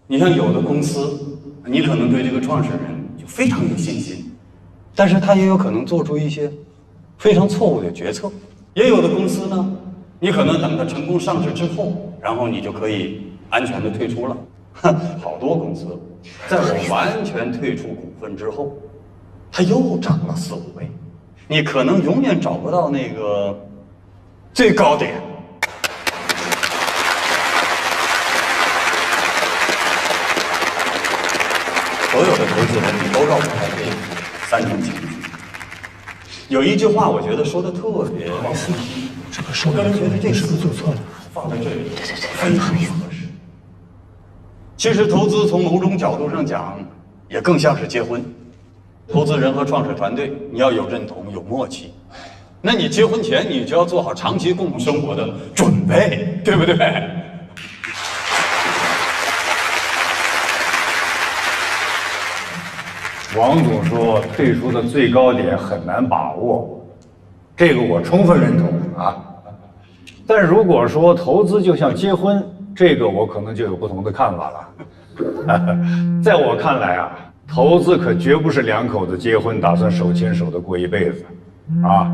你像有的公司，你可能对这个创始人就非常有信心，但是他也有可能做出一些非常错误的决策。也有的公司呢，你可能等它成功上市之后，然后你就可以安全的退出了。好多公司，在我完全退出股份之后，它又涨了4、5倍，你可能永远找不到那个最高点。所有的投资人，你都绕不开这3种情绪。有一句话，我觉得说的特别好，这个我个人觉得这是不是做错了？放在这里非常合适。其实投资从某种角度上讲，也更像是结婚。投资人和创始团队，你要有认同，有默契。那你结婚前，你就要做好长期共同生活的准备，对不对？王总说退出的最高点很难把握，这个我充分认同啊。但如果说投资就像结婚，这个我可能就有不同的看法了。在我看来啊，投资可绝不是2口子结婚打算手牵手的过一辈子啊。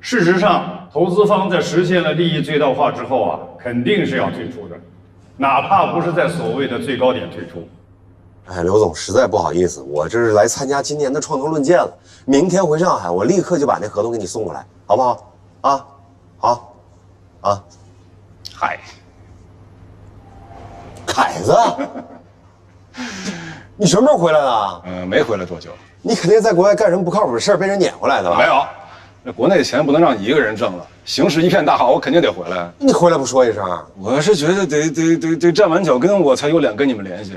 事实上，投资方在实现了利益最大化之后啊，肯定是要退出的，哪怕不是在所谓的最高点退出。哎，刘总，实在不好意思，我这是来参加今年的创投论剑了，明天回上海，我立刻就把那合同给你送过来，好不好？啊，好，啊，嗨，凯子，你什么时候回来的？没回来多久。你肯定在国外干什么不靠谱的事儿，被人撵回来的吧？没有，那国内的钱不能让你一个人挣了，形势一片大好，我肯定得回来。你回来不说一声？我是觉得得站稳脚跟，我才有脸跟你们联系。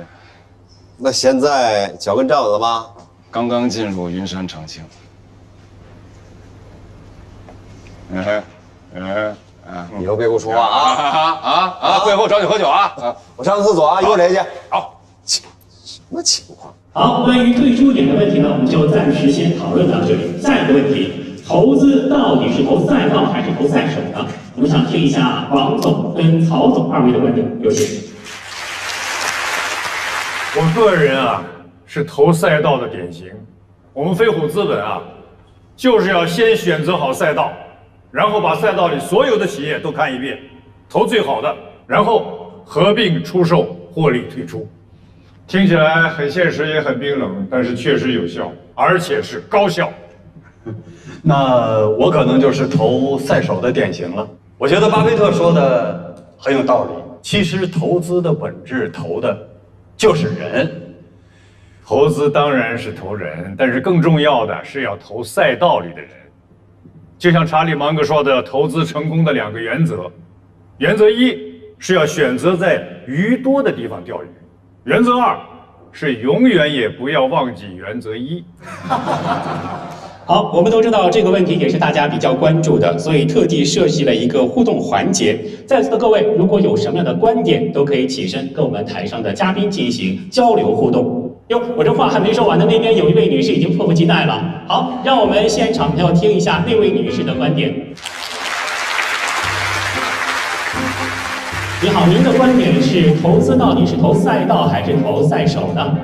那现在脚跟站稳了吗？刚刚进入云山澄清。你都别给我说话啊！会后找你喝酒啊！我上个厕所啊，一会儿联系。好，什么情况？好，关于退出点的问题呢，我们就暂时先讨论到这里。下一个问题，投资到底是投赛道还是投赛手呢？我们想听一下王总跟曹总2位的观点，有请。我个人啊是投赛道的典型。我们飞虎资本啊，就是要先选择好赛道，然后把赛道里所有的企业都看一遍，投最好的，然后合并出售，获利退出。听起来很现实，也很冰冷，但是确实有效，而且是高效。那我可能就是投赛手的典型了。我觉得巴菲特说的很有道理。其实投资的本质投的就是人。投资当然是投人，但是更重要的是要投赛道里的人。就像查理芒格说的，投资成功的2个原则：原则1是要选择在鱼多的地方钓鱼；原则2是永远也不要忘记原则1。好，我们都知道这个问题也是大家比较关注的，所以特地设计了一个互动环节。在座的各位，如果有什么样的观点，都可以起身跟我们台上的嘉宾进行交流互动。哟，我这话还没说完呢，那边有一位女士已经迫不及待了。好，让我们现场要听一下那位女士的观点。你好，您的观点是投资到底是投赛道还是投赛手呢？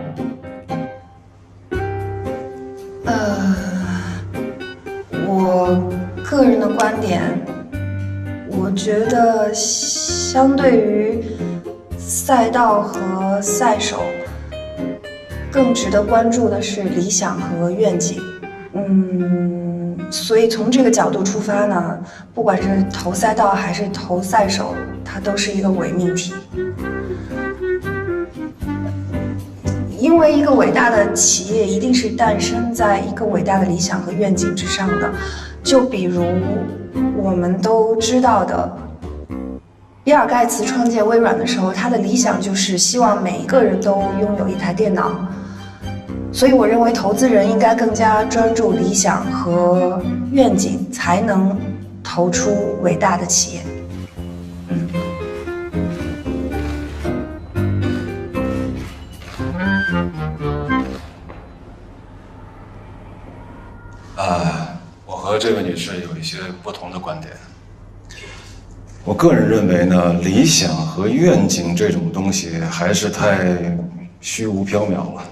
我个人的观点，我觉得相对于赛道和赛手，更值得关注的是理想和愿景。所以从这个角度出发呢，不管是投赛道还是投赛手，它都是一个伪命题。因为一个伟大的企业一定是诞生在一个伟大的理想和愿景之上的。就比如我们都知道的，比尔盖茨创建微软的时候，他的理想就是希望每一个人都拥有一台电脑。所以我认为投资人应该更加专注理想和愿景，才能投出伟大的企业。我和这位女士有一些不同的观点。我个人认为呢，理想和愿景这种东西还是太虚无缥缈了。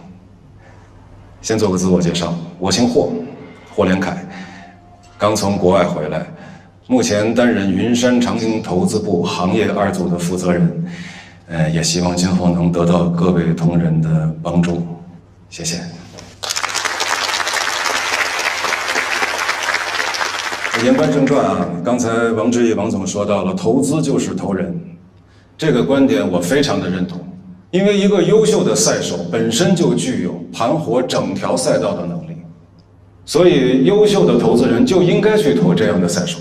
先做个自我介绍，我姓霍，霍连凯，刚从国外回来，目前担任云山长兴投资部行业2组的负责人，也希望今后能得到各位同仁的帮助，谢谢。言归正传啊，刚才王志毅王总说到了，投资就是投人，这个观点我非常的认同。因为一个优秀的赛手本身就具有盘活整条赛道的能力，所以优秀的投资人就应该去投这样的赛手。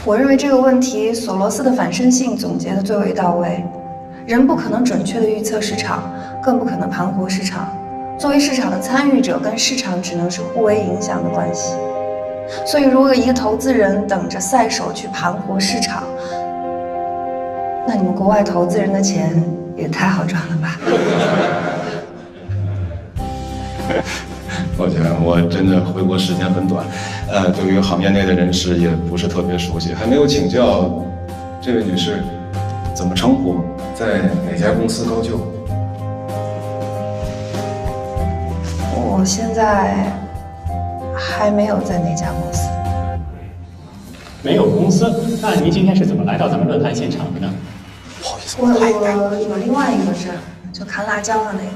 我认为这个问题索罗斯的反身性总结的最为到位。人不可能准确的预测市场，更不可能盘活市场。作为市场的参与者，跟市场只能是互为影响的关系。所以，如果一个投资人等着赛手去盘活市场，那你们国外投资人的钱也太好赚了吧？抱歉，我真的回国时间很短，对于行业内的人士也不是特别熟悉，还没有请教这位女士怎么称呼，在哪家公司高就？我现在还没有在那家公司。没有公司，那您今天是怎么来到咱们论坛现场的呢？不好意思，我有另外一个事，就砍辣椒的那个。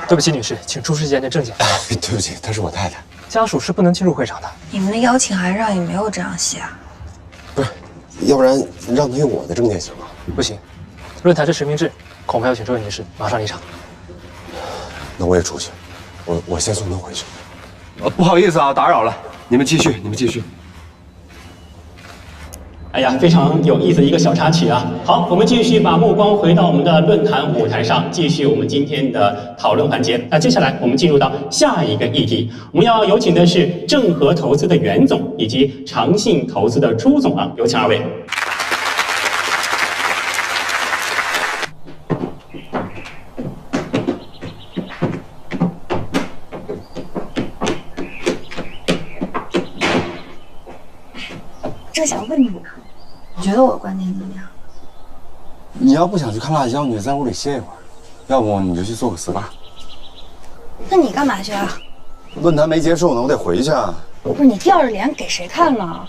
对不起，女士，请出示一下您的证件。对不起，她是我太太。家属是不能进入会场的。你们的邀请函上也没有这样写啊。不是，要不然让她用我的证件行吗？不行，论坛是实名制，恐怕要请这位女士马上离场。那我也出去，我先送她回去。不好意思啊，打扰了，你们继续，你们继续。哎呀，非常有意思的一个小插曲啊！好，我们继续把目光回到我们的论坛舞台上，继续我们今天的讨论环节。那接下来我们进入到下一个议题，我们要有请的是正和投资的袁总以及长信投资的朱总啊，有请二位。正想问你，你觉得我的观点怎么样？你要不想去看辣椒，你就在屋里歇一会儿，要不你就去做个 SPA。那你干嘛去啊？论坛没结束呢，我得回去啊。不是你吊着脸给谁看呢？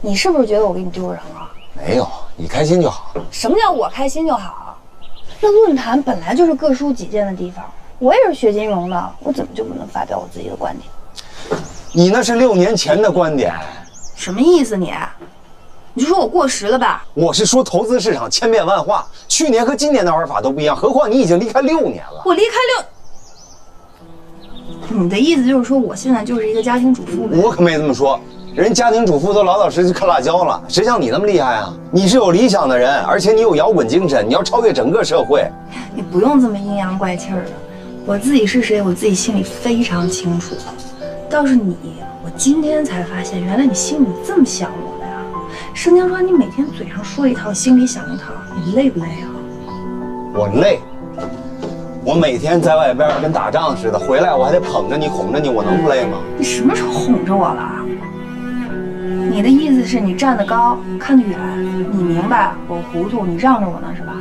你是不是觉得我给你丢人了？没有，你开心就好。什么叫我开心就好？那论坛本来就是各抒己见的地方，我也是学金融的，我怎么就不能发表我自己的观点？你那是6年前的观点。什么意思你？你就说我过时了吧？我是说投资市场千变万化，去年和今年的玩法都不一样，何况你已经离开6年了。我离开你的意思就是说我现在就是一个家庭主妇呗？我可没这么说，人家庭主妇都老老实实看辣椒了，谁像你那么厉害啊？你是有理想的人，而且你有摇滚精神，你要超越整个社会。你不用这么阴阳怪气儿的，我自己是谁，我自己心里非常清楚。倒是你，我今天才发现，原来你心里这么想我的呀。盛江川，你每天嘴上说一套，心里想一套，你累不累啊？我累，我每天在外边跟打仗似的，回来我还得捧着你哄着你，我能不累吗？你什么时候哄着我了？你的意思是你站得高，看得远，你明白，我糊涂，你让着我呢是吧？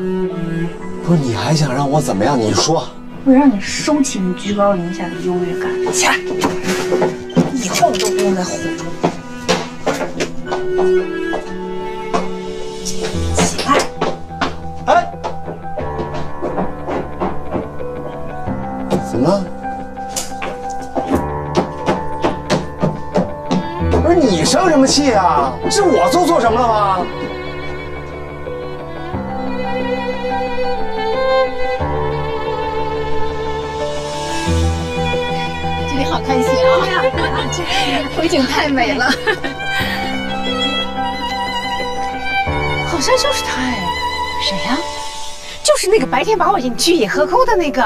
不是，你还想让我怎么样？你说。我让你收起你居高临下的优越感，起来！以后你都不用再唬住我。起来！哎，怎么了？不是你生什么气啊？是我做错什么了吗？今天好开心啊！风景太美了，好像就是他哎，谁呀？就是那个白天把我引去野河沟的那个。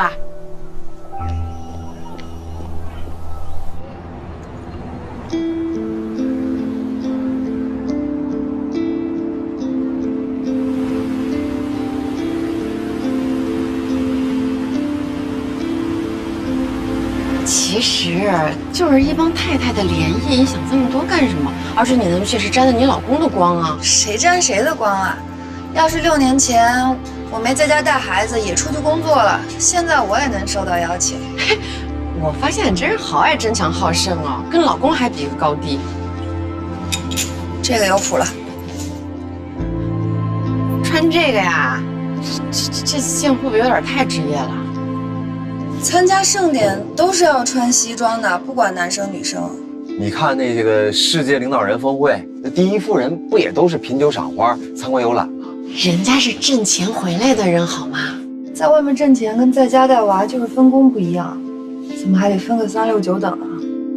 儿就是一帮太太的联谊，你想这么多干什么？而且你那么去是沾了你老公的光啊！谁沾谁的光啊？要是6年前我没在家带孩子，也出去工作了，现在我也能收到邀请。我发现你真是好爱争强好胜哦，跟老公还比个高低。这个有谱了。穿这个呀，这件会不会有点太职业了？参加盛典都是要穿西装的，不管男生女生。你看那个世界领导人峰会，那第一夫人不也都是品酒赏花、参观游览吗？人家是挣钱回来的人，好吗？在外面挣钱跟在家带娃就是分工不一样，怎么还得分个3、6、9等啊？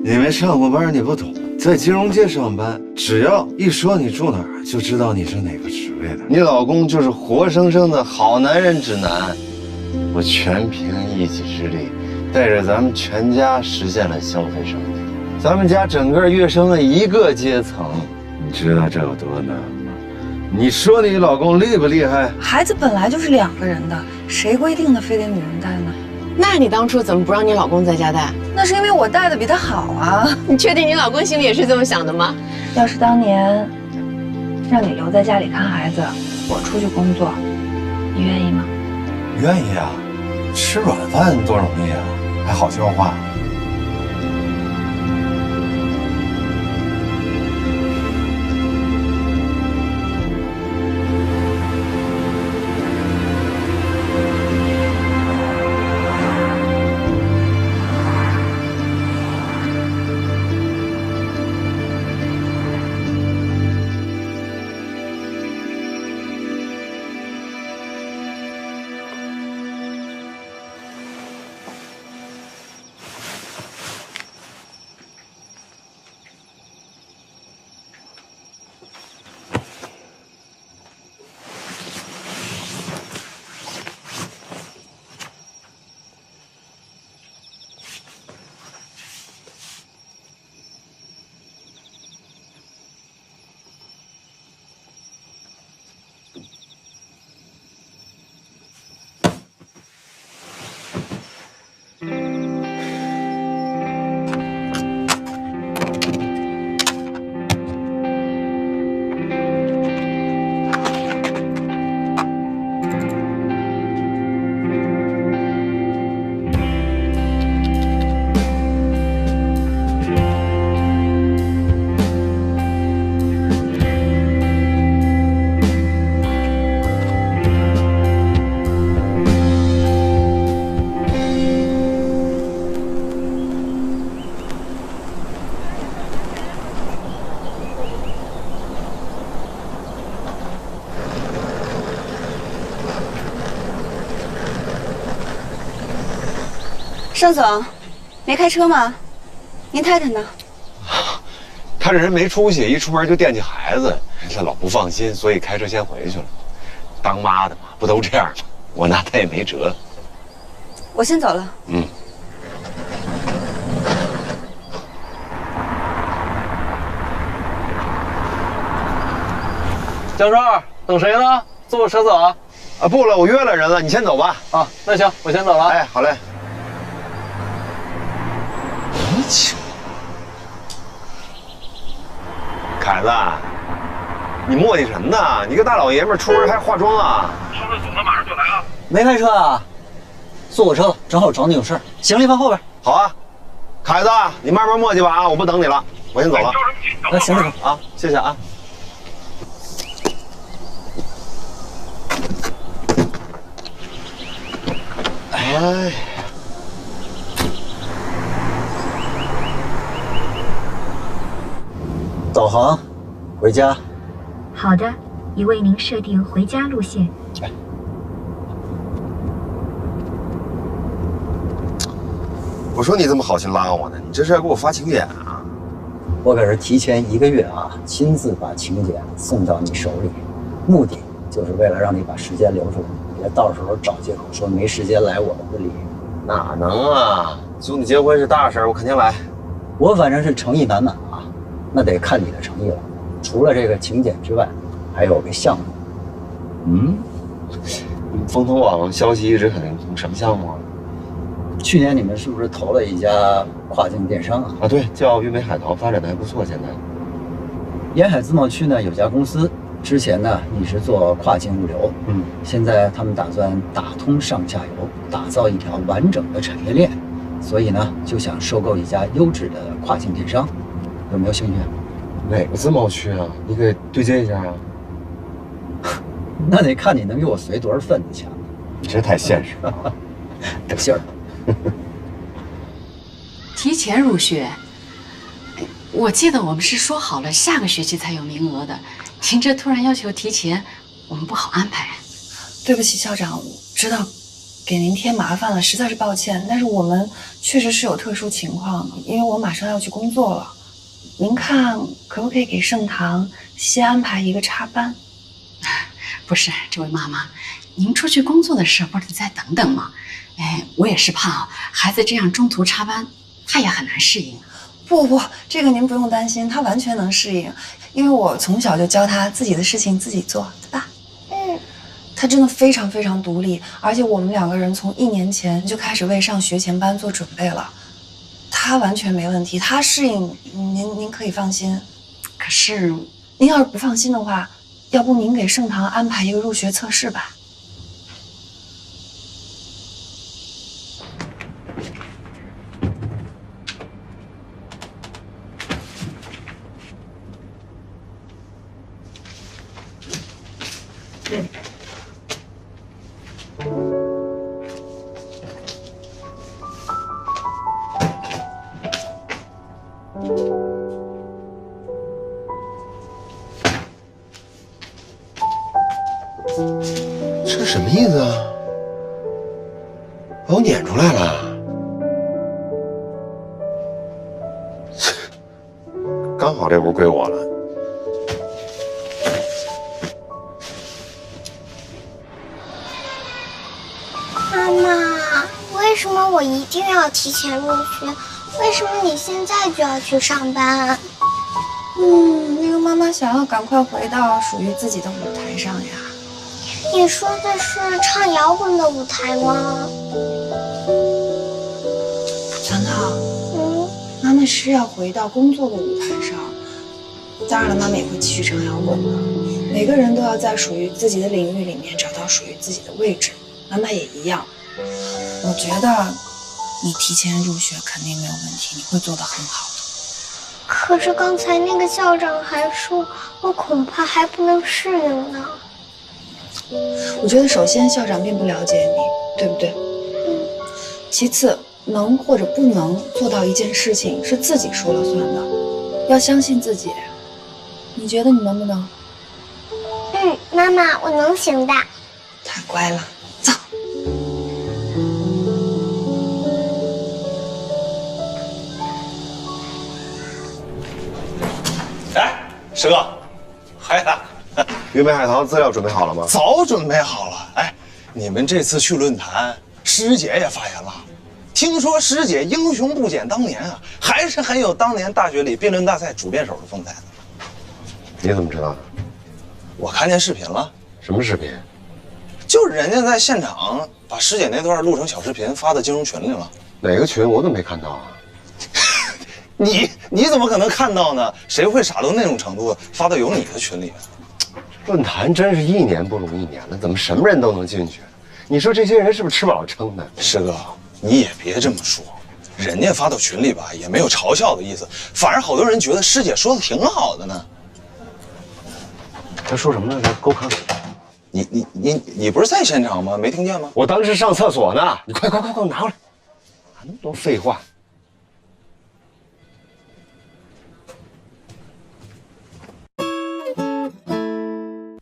你没上过班，你不懂。在金融界上班，只要一说你住哪儿，就知道你是哪个职位的。你老公就是活生生的好男人指南，我全凭一己之力，带着咱们全家实现了消费升级。咱们家整个跃升了1个阶层，你知道这有多难吗？你说你老公厉不厉害？孩子本来就是2个人的，谁规定的非得女人带呢？那你当初怎么不让你老公在家带？那是因为我带的比他好啊。你确定你老公心里也是这么想的吗？要是当年让你留在家里看孩子，我出去工作，你愿意吗？愿意啊，吃软饭多容易啊，还好消化。盛总，没开车吗？您太太呢？他这人没出息，一出门就惦记孩子，他老不放心，所以开车先回去了。当妈的嘛，不都这样吗？我拿他也没辙。我先走了。嗯。江川，等谁呢？坐我车走啊？啊，不了，我约了人了，你先走吧。啊，那行，我先走了。哎，好嘞。凯子，你磨叽什么呢？你个大老爷们出门还化妆啊？说的走了，马上就来啊。没开车啊？坐我车了，正好找你有事。行李放后边。好啊，凯子，你慢慢磨叽吧啊，我不等你了，我先走了。那行李啊，谢谢啊。哎。导航，回家。好的，已为您设定回家路线。我说你这么好心拉我呢，你这是要给我发请柬啊？我可是提前1个月啊，亲自把请柬送到你手里，目的就是为了让你把时间留出来，别到时候找借口说没时间来我的婚礼。哪能啊？兄弟结婚是大事，我肯定来。我反正是诚意满满啊，那得看你的诚意了。除了这个请柬之外，还有个项目。嗯，风投网消息一直很什么项目啊？去年你们是不是投了一家跨境电商啊？啊，对，叫玉美海淘，发展的还不错。现在，沿海自贸区呢有家公司，之前呢一直做跨境物流，现在他们打算打通上下游，打造一条完整的产业链，所以呢就想收购一家优质的跨境电商，有没有兴趣？哪个自贸区啊？你给对接一下啊。那得看你能给我随多少份子钱。你这太现实了，得信儿。提前入学，我记得我们是说好了下个学期才有名额的，您这突然要求提前，我们不好安排。对不起，校长，我知道给您添麻烦了，实在是抱歉。但是我们确实是有特殊情况，因为我马上要去工作了。您看可不可以给盛唐先安排一个插班？不是，这位妈妈，您出去工作的事不是得再等等吗？我也是怕孩子这样中途插班，他也很难适应。不，这个您不用担心，他完全能适应，因为我从小就教他自己的事情自己做，对吧？他真的非常非常独立，而且我们2个人从1年前就开始为上学前班做准备了，他完全没问题，他适应，您可以放心。可是您要是不放心的话，要不您给盛唐安排一个入学测试吧？这是什么意思啊？把我撵出来了？刚好这屋归我了。妈妈，为什么我一定要提前入学？为什么你现在就要去上班？那个妈妈想要赶快回到属于自己的舞台上呀。你说的是唱摇滚的舞台吗？糖糖，妈妈是要回到工作的舞台上，当然了，妈妈也会继续唱摇滚的。每个人都要在属于自己的领域里面找到属于自己的位置，妈妈也一样。我觉得你提前入学肯定没有问题，你会做得很好的。可是刚才那个校长还说，我恐怕还不能适应呢。我觉得首先校长并不了解你，对不对？其次，能或者不能做到一件事情是自己说了算的，要相信自己。你觉得你能不能？妈妈，我能行的。太乖了，走。哎，石哥，回来了。玉美海淘资料准备好了吗？早准备好了。哎，你们这次去论坛，师姐也发言了。听说师姐英雄不减当年啊，还是很有当年大学里辩论大赛主辩手的风采的。你怎么知道的？我看见视频了。什么视频？就是人家在现场把师姐那段录成小视频发到金融群里了。哪个群？我怎么没看到啊？你怎么可能看到呢？谁会傻到那种程度发到有你的群里？论坛真是一年不如一年了，怎么什么人都能进去？你说这些人是不是吃饱撑的？师哥，你也别这么说，人家发到群里吧，也没有嘲笑的意思，反而好多人觉得师姐说的挺好的呢。他说什么来着？给我看看。你不是在现场吗？没听见吗？我当时上厕所呢。你快拿过来！那么多废话。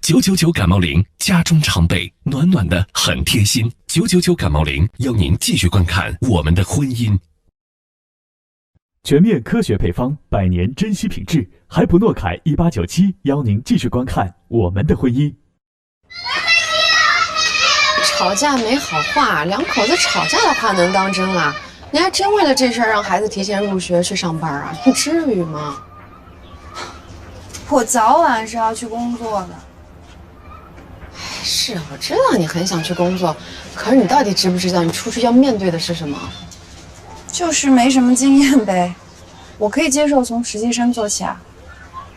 999感冒灵，家中常备，暖暖的，很贴心。999感冒灵邀您继续观看我们的婚姻。全面科学配方，100年珍稀品质，海普诺凯1897邀您继续观看我们的婚姻。吵架没好话，两口子吵架的话能当真啊？你还真为了这事儿让孩子提前入学去上班啊？你至于吗？我早晚是要去工作的。是，我知道你很想去工作，可是你到底知不知道你出去要面对的是什么？就是没什么经验呗。我可以接受从实习生做起啊。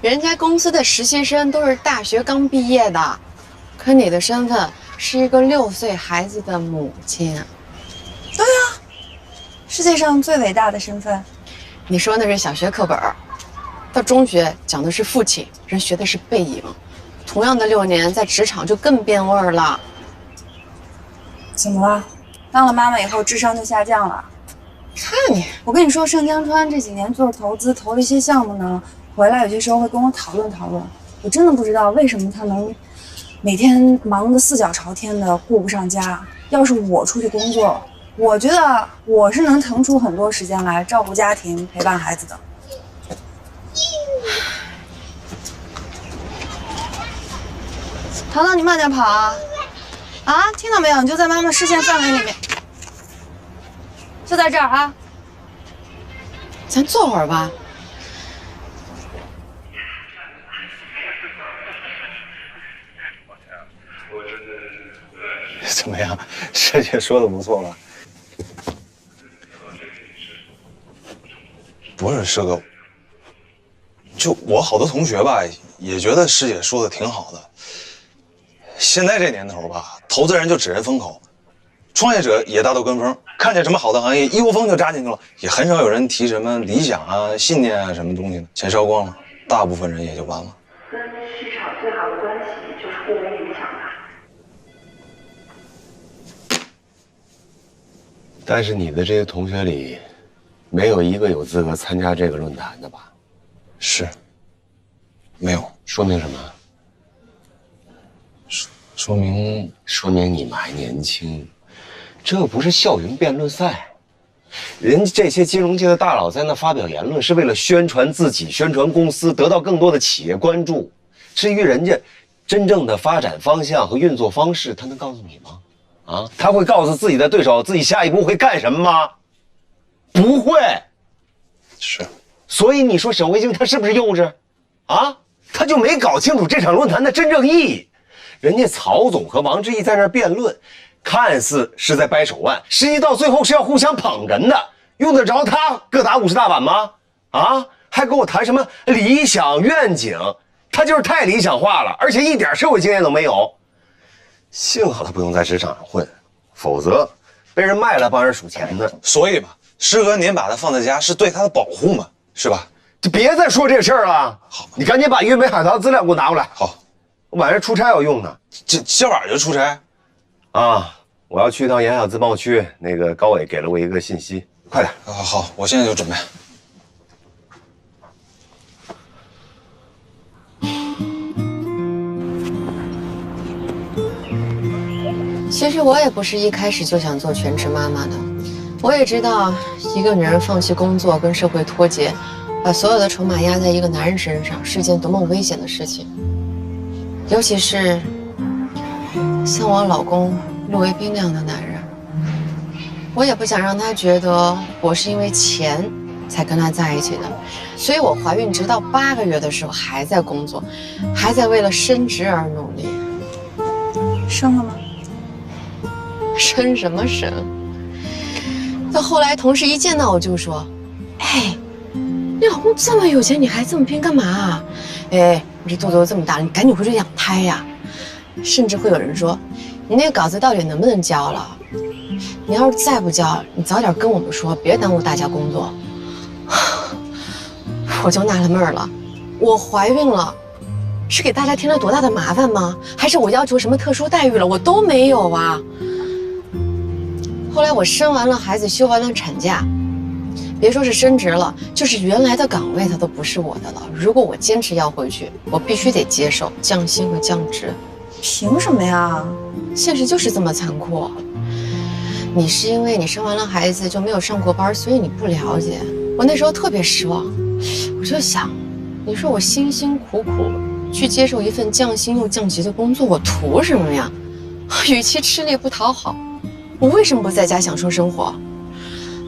人家公司的实习生都是大学刚毕业的，可你的身份是一个6岁孩子的母亲。对啊，世界上最伟大的身份。你说那是小学课本，到中学讲的是父亲，人学的是背影。同样的6年，在职场就更变味儿了。怎么了？当了妈妈以后智商就下降了？看你，我跟你说，盛江川这几年做投资，投了一些项目呢，回来有些时候会跟我讨论讨论。我真的不知道为什么他能每天忙得4脚朝天的，顾不上家。要是我出去工作，我觉得我是能腾出很多时间来照顾家庭、陪伴孩子的。淘淘，你慢点跑啊！啊，听到没有？你就在妈妈视线范围里面，就在这儿啊。咱坐会儿吧。怎么样？师姐说的不错吧？不是师哥，就我好多同学吧，也觉得师姐说的挺好的。现在这年头吧，投资人就指人风口，创业者也大都跟风，看见什么好的行业，一窝蜂就扎进去了，也很少有人提什么理想啊、信念啊什么东西的，钱烧光了，大部分人也就完了。跟市场最好的关系就是互为影响吧。但是你的这些同学里，没有一个有资格参加这个论坛的吧？是，没有。说明什么？说明你们还年轻，这不是校园辩论赛。人家这些金融界的大佬在那发表言论，是为了宣传自己、宣传公司，得到更多的企业关注。至于人家真正的发展方向和运作方式，他能告诉你吗？啊，他会告诉自己的对手自己下一步会干什么吗？不会。是。所以你说沈卫星他是不是幼稚？啊，他就没搞清楚这场论坛的真正意义。人家曹总和王志毅在那儿辩论，看似是在掰手腕，实际到最后是要互相捧哏的，用得着他各打50大板吗？啊，还跟我谈什么理想愿景，他就是太理想化了，而且一点社会经验都没有。幸好他不用在职场上混，否则被人卖了帮人数钱呢。所以嘛，师哥您把他放在家是对他的保护嘛，是吧？就别再说这事儿了。好，你赶紧把粤美海淘资料给我拿过来。好。晚上出差要用呢，今晚就出差，啊！我要去一趟沿海自贸区，那个高伟给了我一个信息，快点。好，我现在就准备。其实我也不是一开始就想做全职妈妈的，我也知道一个女人放弃工作跟社会脱节，把所有的筹码压在一个男人身上是件多么危险的事情。尤其是像我老公陆为冰那样的男人，我也不想让他觉得我是因为钱才跟他在一起的，所以我怀孕直到8个月的时候还在工作，还在为了升职而努力。生了吗？生什么生？到后来同事一见到我就说：“哎，你老公这么有钱，你还这么拼干嘛啊？哎。”你这肚子都这么大了，你赶紧回去养胎呀！甚至会有人说，你那个稿子到底能不能交了？你要是再不交，你早点跟我们说，别耽误大家工作。我就纳了闷了，我怀孕了，是给大家添了多大的麻烦吗？还是我要求什么特殊待遇了？我都没有啊。后来我生完了孩子，休完了产假。别说是升职了，就是原来的岗位它都不是我的了。如果我坚持要回去，我必须得接受降薪和降职。凭什么呀？现实就是这么残酷。你是因为你生完了孩子就没有上过班，所以你不了解。我那时候特别失望，我就想，你说我辛辛苦苦去接受一份降薪又降级的工作，我图什么呀？与其吃力不讨好，我为什么不在家享受生活？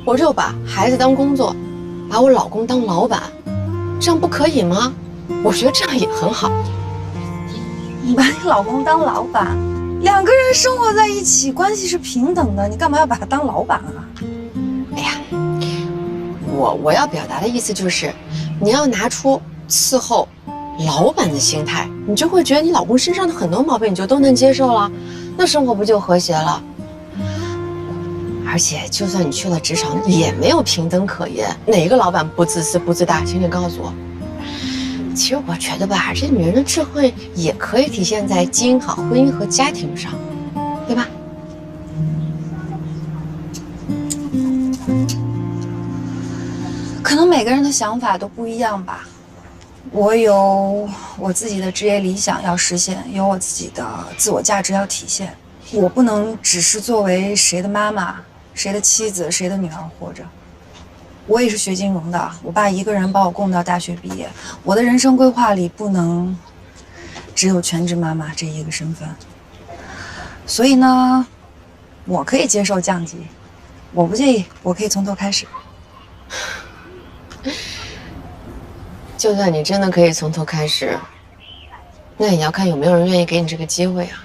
我就把孩子当工作，把我老公当老板，这样不可以吗？我觉得这样也很好。你把你老公当老板，2个人生活在一起，关系是平等的，你干嘛要把他当老板啊？哎呀，我要表达的意思就是，你要拿出伺候老板的心态，你就会觉得你老公身上的很多毛病你就都能接受了，那生活不就和谐了？而且就算你去了职场，也没有平等可言，哪个老板不自私不自大？请你告诉我。其实我觉得吧，这女人的智慧也可以体现在经营好婚姻和家庭上，对吧？可能每个人的想法都不一样吧。我有我自己的职业理想要实现，有我自己的自我价值要体现。我不能只是作为谁的妈妈、谁的妻子、谁的女儿活着。我也是学金融的，我爸一个人把我供到大学毕业。我的人生规划里不能只有全职妈妈这一个身份。所以呢，我可以接受降级，我不介意，我可以从头开始。就算你真的可以从头开始，那也要看有没有人愿意给你这个机会啊。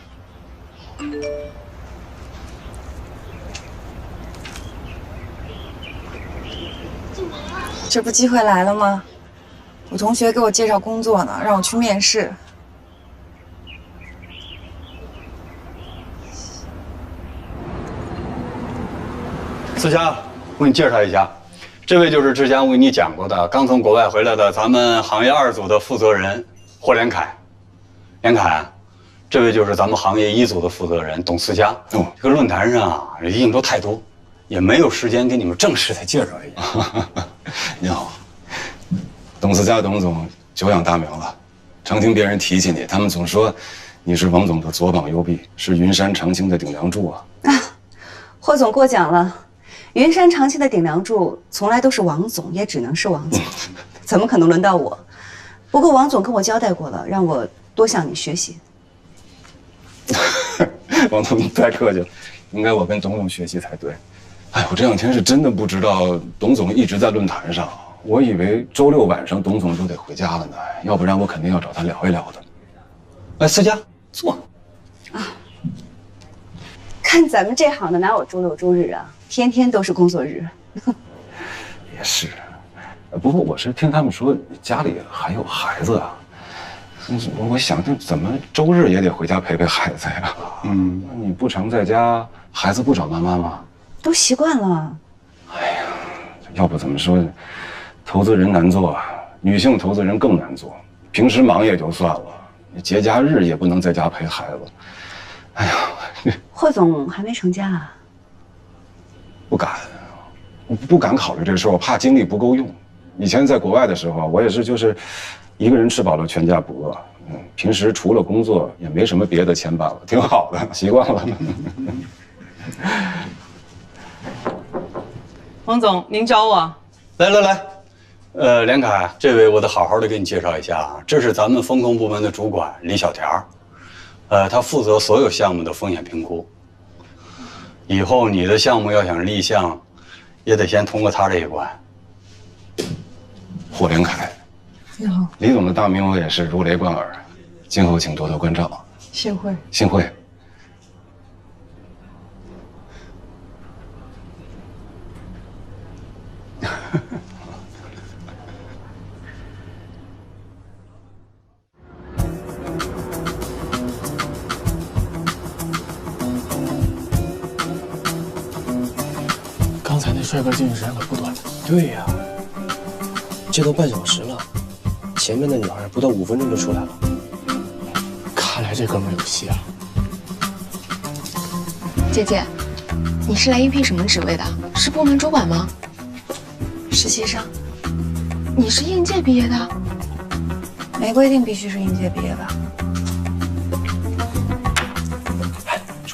这不机会来了吗？我同学给我介绍工作呢，让我去面试。思佳，我给你介绍一下，这位就是之前我给你讲过的，刚从国外回来的咱们行业2组的负责人霍连凯。连凯，这位就是咱们行业1组的负责人董思佳。这个论坛上啊，应酬太多，也没有时间给你们正式的介绍一下。你好，董思佳董总久仰大名了，常听别人提起你，他们总说你是王总的左膀右臂，是云山长青的顶梁柱啊。霍总过奖了，云山长青的顶梁柱从来都是王总，也只能是王总，怎么可能轮到我？不过王总跟我交代过了，让我多向你学习。王总你太客气了，应该我跟董总学习才对。哎，我这2天是真的不知道董总一直在论坛上，我以为周6晚上董总就得回家了呢，要不然我肯定要找他聊一聊的。哎，思佳，坐。看咱们这行的哪有周6周日啊，天天都是工作日。也是，不过我是听他们说你家里还有孩子啊，我想这怎么周日也得回家陪陪孩子呀？你不常在家，孩子不找妈妈吗？都习惯了。要不怎么说，投资人难做，女性投资人更难做。平时忙也就算了，节假日也不能在家陪孩子。哎呀，霍总还没成家啊？不敢考虑这事儿，我怕精力不够用。以前在国外的时候，我也是就是一个人吃饱了全家不饿。平时除了工作也没什么别的牵绊了，挺好的，习惯了。王总，您找我？来，连凯，这位我得好好的给你介绍一下啊，这是咱们风控部门的主管李小条，他负责所有项目的风险评估。以后你的项目要想立项，也得先通过他这一关。霍连凯，你好，李总的大名我也是如雷贯耳，今后请多多关照。幸会。幸会。刚才那帅哥进去时间可不短。对呀，这都半小时了，前面的女孩不到5分钟就出来了。看来这哥们有戏啊！姐姐，你是来应聘什么职位的？是部门主管吗？实习生。你是应届毕业的？没规定必须是应届毕业吧？